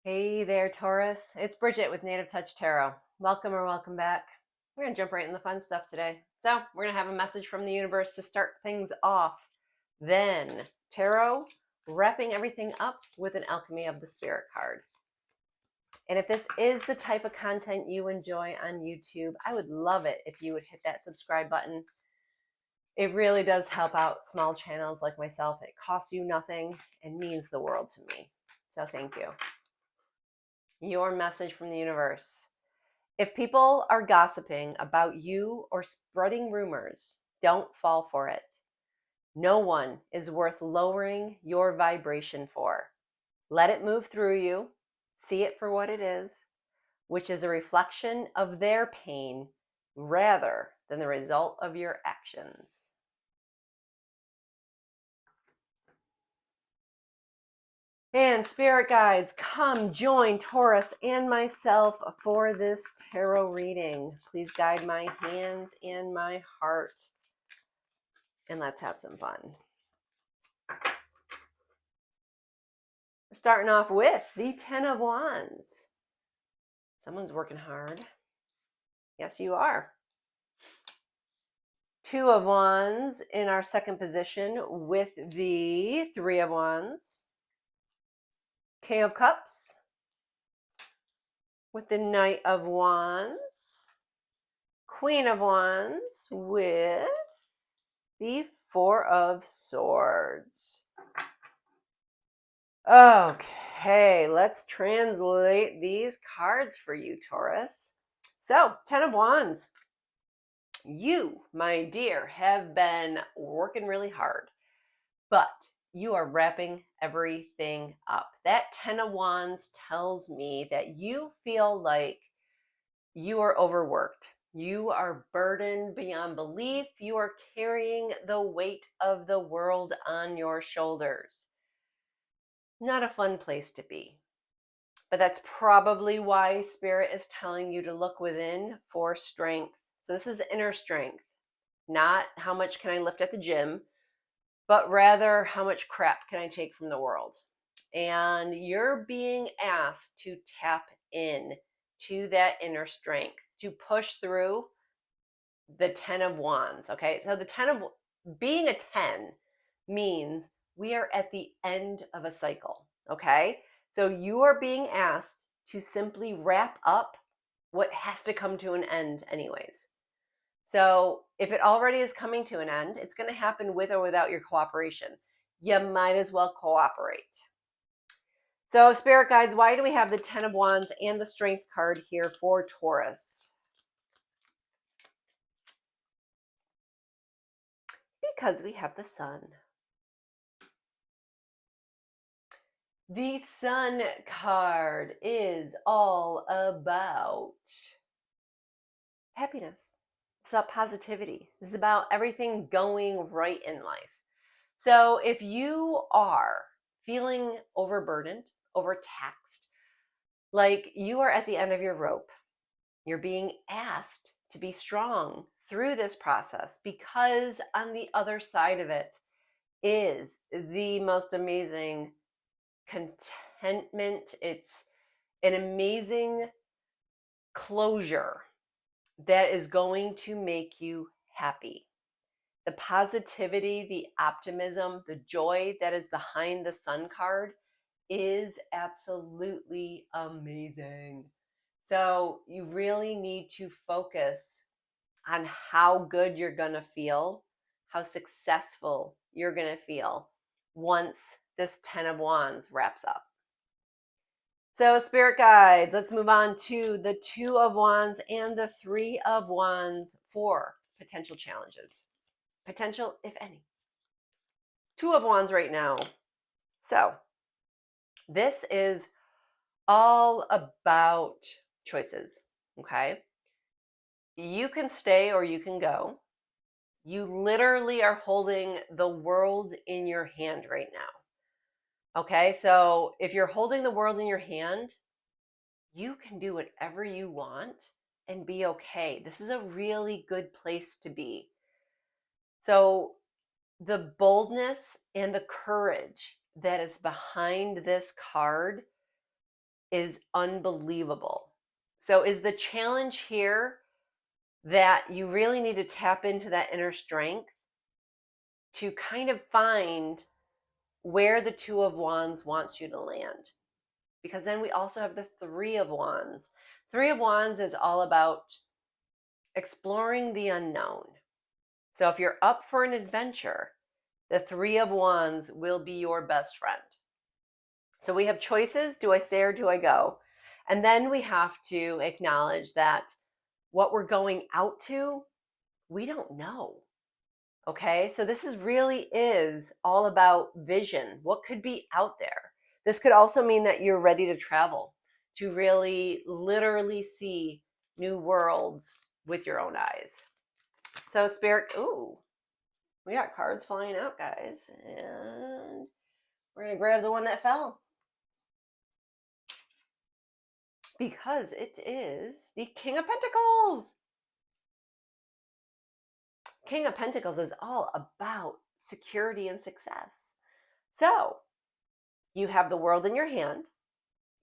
Hey there, Taurus. It's Bridget with Native Touch Tarot. Welcome or welcome back. We're going to jump right in the fun stuff today. So, we're going to have a message from the universe to start things off. Then, tarot, wrapping everything up with an Alchemy of the Spirit card. And if this is the type of content you enjoy on YouTube, I would love it if you would hit that subscribe button. It really does help out small channels like myself. It costs you nothing and means the world to me. So, thank you. Your message from the universe. If people are gossiping about you or spreading rumors, don't fall for it. No one is worth lowering your vibration for. Let it move through you. See it for what it is, which is a reflection of their pain rather than the result of your actions. And spirit guides, come join Taurus and myself for this tarot reading. Please guide my hands and my heart. And let's have some fun. We're starting off with the Ten of Wands. Someone's working hard. Yes, you are. Two of Wands in our second position with the Three of Wands. King of Cups with the Knight of Wands. Queen of Wands with the Four of Swords. Okay, let's translate these cards for you, Taurus. So, Ten of Wands. You, my dear, have been working really hard, but you are wrapping everything up. That Ten of Wands tells me that you feel like you are overworked. You are burdened beyond belief. You are carrying the weight of the world on your shoulders. Not a fun place to be. But that's probably why Spirit is telling you to look within for strength. So this is inner strength, not how much can I lift at the gym, but rather how much crap can I take from the world. And you're being asked to tap in to that inner strength, to push through the Ten of Wands. Okay, so the being a 10 means we are at the end of a cycle. Okay, so you are being asked to simply wrap up what has to come to an end anyways. So if it already is coming to an end, it's going to happen with or without your cooperation. You might as well cooperate. So spirit guides, why do we have the Ten of Wands and the Strength card here for Taurus? Because we have the Sun. The Sun card is all about happiness. It's about positivity. It's about everything going right in life. So if you are feeling overburdened, overtaxed, like you are at the end of your rope, you're being asked to be strong through this process, because on the other side of it is the most amazing contentment. It's an amazing closure that is going to make you happy. The positivity, the optimism, the joy that is behind the Sun card is absolutely amazing. So you really need to focus on how good you're going to feel, how successful you're going to feel once this Ten of Wands wraps up. So spirit guides, let's move on to the Two of Wands and the Three of Wands for potential challenges. Potential, if any. Two of Wands right now. So this is all about choices, okay? You can stay or you can go. You literally are holding the world in your hand right now. Okay, so if you're holding the world in your hand, you can do whatever you want and be okay. This is a really good place to be. So the boldness and the courage that is behind this card is unbelievable. So is the challenge here that you really need to tap into that inner strength to kind of find where the Two of Wands wants you to land? Because then we also have the Three of Wands. Three of Wands is all about exploring the unknown. So if you're up for an adventure, the Three of Wands will be your best friend. So we have choices. Do I stay or do I go? And then we have to acknowledge that what we're going out to, we don't know. Okay, so this really is all about vision. What could be out there? This could also mean that you're ready to travel, to really literally see new worlds with your own eyes. So Spirit, ooh, we got cards flying out, guys. And we're going to grab the one that fell, because it is the King of Pentacles. King of Pentacles is all about security and success. So you have the world in your hand.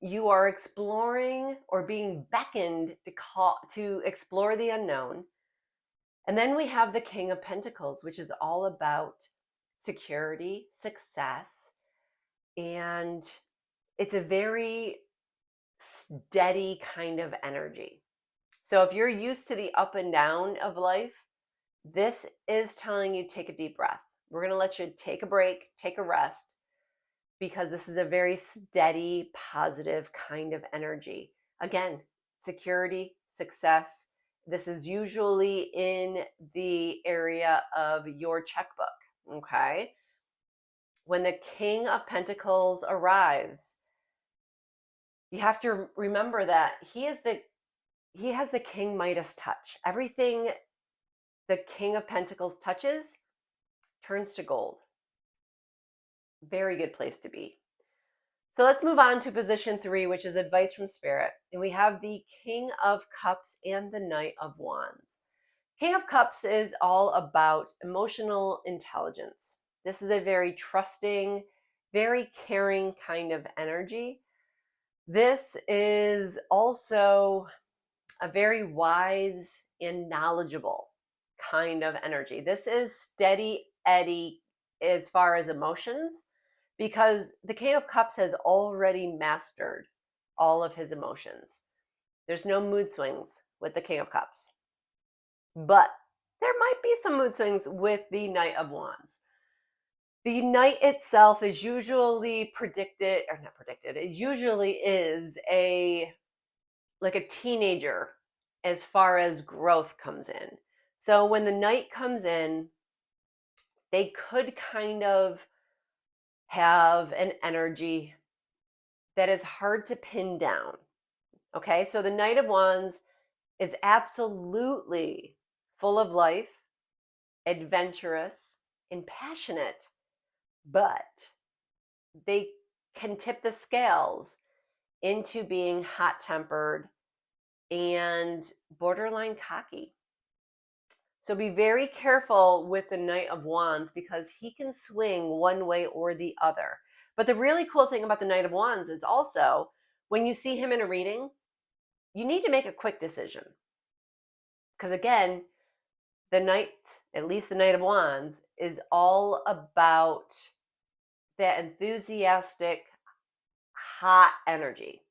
You are exploring or being beckoned to explore the unknown. And then we have the King of Pentacles, which is all about security, success, and it's a very steady kind of energy. So if you're used to the up and down of life, this is telling you take a deep breath. We're going to let you take a break, take a rest, because this is a very steady, positive kind of energy. Again, security, success. This is usually in the area of your checkbook, okay? When the King of Pentacles arrives, you have to remember that he has the King Midas touch. Everything the King of Pentacles touches turns to gold. Very good place to be. So let's move on to position 3, which is advice from Spirit. And we have the King of Cups and the Knight of Wands. King of Cups is all about emotional intelligence. This is a very trusting, very caring kind of energy. This is also a very wise and knowledgeable kind of energy. This is steady Eddie as far as emotions, because the King of Cups has already mastered all of his emotions. There's no mood swings with the King of Cups, but there might be some mood swings with the Knight of Wands. The Knight itself is usually it usually is like a teenager as far as growth comes in. So when the Knight comes in, they could kind of have an energy that is hard to pin down. Okay, so the Knight of Wands is absolutely full of life, adventurous, and passionate, but they can tip the scales into being hot-tempered and borderline cocky. So be very careful with the Knight of Wands, because he can swing one way or the other. But the really cool thing about the Knight of Wands is also, when you see him in a reading, you need to make a quick decision. Because again, the Knight, at least the Knight of Wands, is all about that enthusiastic, hot energy.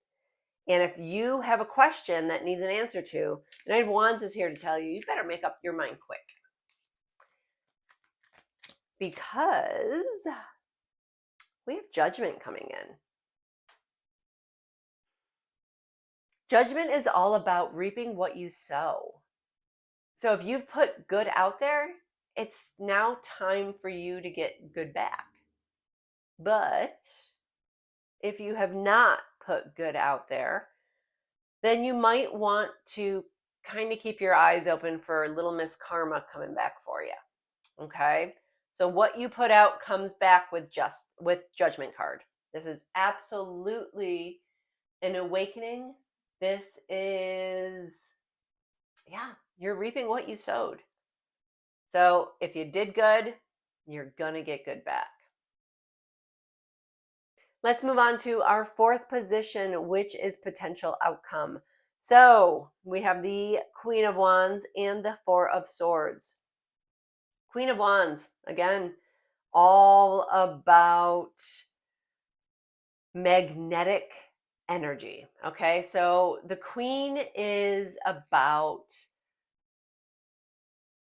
And if you have a question that needs an answer to, the Knight of Wands is here to tell you, you better make up your mind quick. Because we have Judgment coming in. Judgment is all about reaping what you sow. So if you've put good out there, it's now time for you to get good back. But if you have not put good out there, then you might want to kind of keep your eyes open for little Miss Karma coming back for you. Okay? So what you put out comes back with Judgment card. This is absolutely an awakening. This is, you're reaping what you sowed. So if you did good, you're gonna get good back. Let's move on to our fourth position, which is potential outcome. So we have the Queen of Wands and the Four of Swords. Queen of Wands, again, all about magnetic energy. Okay, so the Queen is about,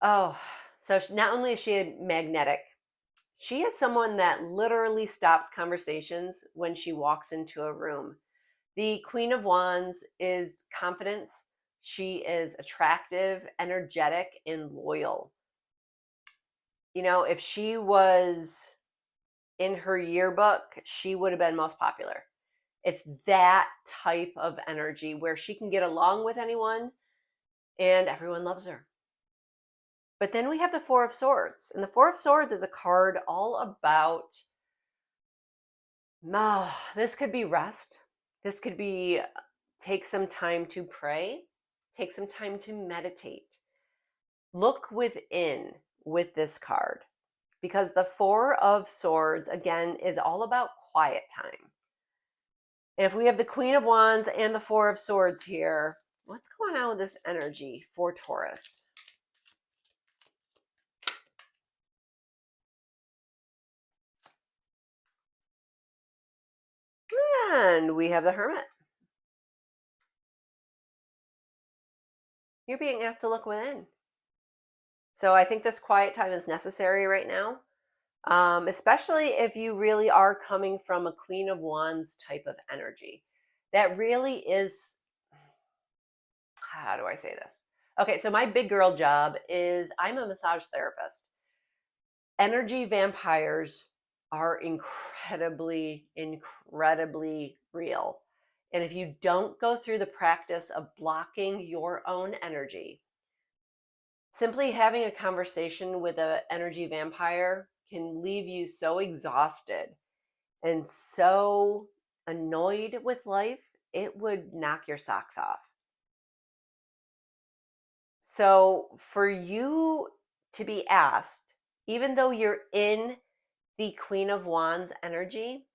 so not only is she magnetic, she is someone that literally stops conversations when she walks into a room. The Queen of Wands is confidence. She is attractive, energetic, and loyal. You know, if she was in her yearbook, she would have been most popular. It's that type of energy where she can get along with anyone and everyone loves her. But then we have the Four of Swords. And the Four of Swords is a card all about, this could be rest. This could be take some time to pray, take some time to meditate. Look within with this card because the Four of Swords, again, is all about quiet time. And if we have the Queen of Wands and the Four of Swords here, what's going on with this energy for Taurus? And we have the Hermit. You're being asked to look within. So I think this quiet time is necessary right now, especially if you really are coming from a Queen of Wands type of energy. That really is, how do I say this? Okay, so my big girl job is I'm a massage therapist. Energy vampires are incredibly, incredibly real. And if you don't go through the practice of blocking your own energy, simply having a conversation with an energy vampire can leave you so exhausted and so annoyed with life, it would knock your socks off. So for you to be asked, even though you're in the Queen of Wands energy,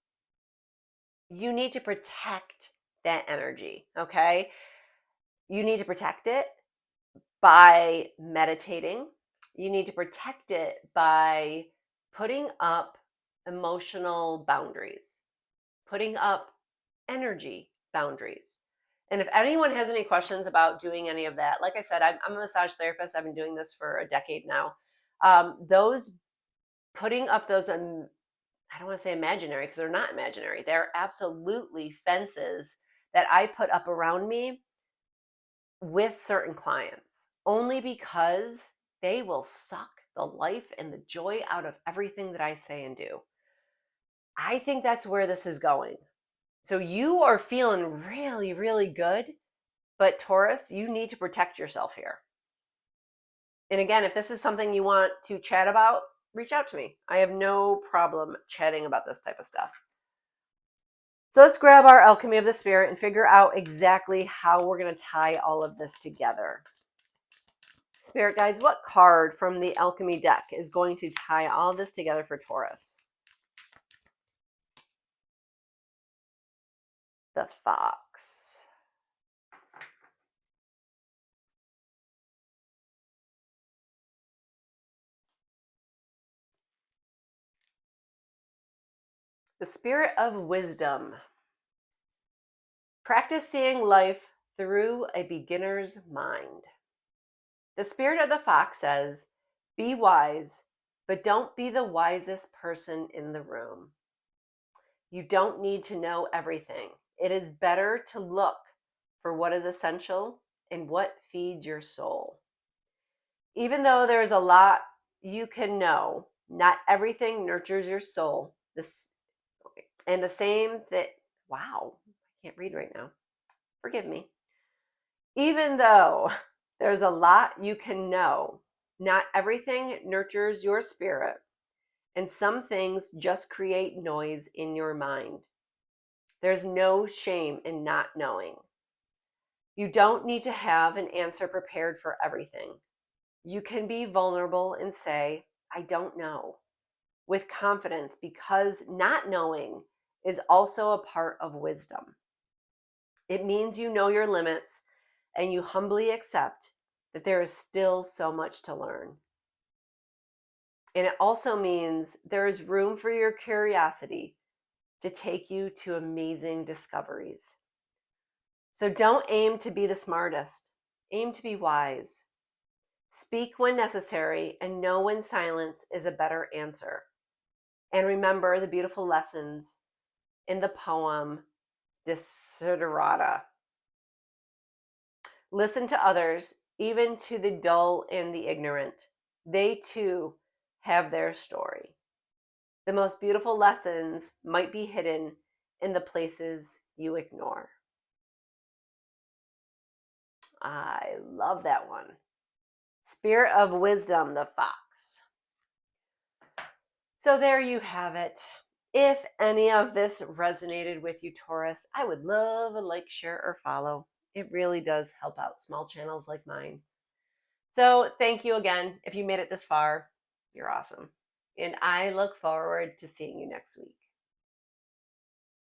you need to protect that energy, okay? You need to protect it by meditating. You need to protect it by putting up emotional boundaries, putting up energy boundaries. And if anyone has any questions about doing any of that, like I said, I'm a massage therapist. I've been doing this for a decade now. Those putting up those, I don't want to say imaginary because they're not imaginary. They're absolutely fences that I put up around me with certain clients only because they will suck the life and the joy out of everything that I say and do. I think that's where this is going. So you are feeling really, really good, but Taurus, you need to protect yourself here. And again, if this is something you want to chat about, reach out to me. I have no problem chatting about this type of stuff. So let's grab our Alchemy of the Spirit and figure out exactly how we're going to tie all of this together. Spirit guides, what card from the Alchemy deck is going to tie all this together for Taurus? The Fox. The Spirit of Wisdom. Practice seeing life through a beginner's mind. The Spirit of the Fox says, be wise, but don't be the wisest person in the room. You don't need to know everything. It is better to look for what is essential and what feeds your soul. Even though there's a lot you can know, not everything nurtures your soul. And the same that, wow, I can't read right now. Forgive me. Even though there's a lot you can know, not everything nurtures your spirit, and some things just create noise in your mind. There's no shame in not knowing. You don't need to have an answer prepared for everything. You can be vulnerable and say, I don't know, with confidence, because not knowing is also a part of wisdom. It means you know your limits and you humbly accept that there is still so much to learn. And it also means there is room for your curiosity to take you to amazing discoveries. So don't aim to be the smartest, aim to be wise. Speak when necessary and know when silence is a better answer. And remember the beautiful lessons in the poem Desiderata. Listen to others, even to the dull and the ignorant. They too have their story. The most beautiful lessons might be hidden in the places you ignore. I love that one. Spirit of Wisdom, the Fox. So there you have it. If any of this resonated with you, Taurus, I would love a like, share, or follow. It really does help out small channels like mine. So thank you again. If you made it this far, you're awesome. And I look forward to seeing you next week.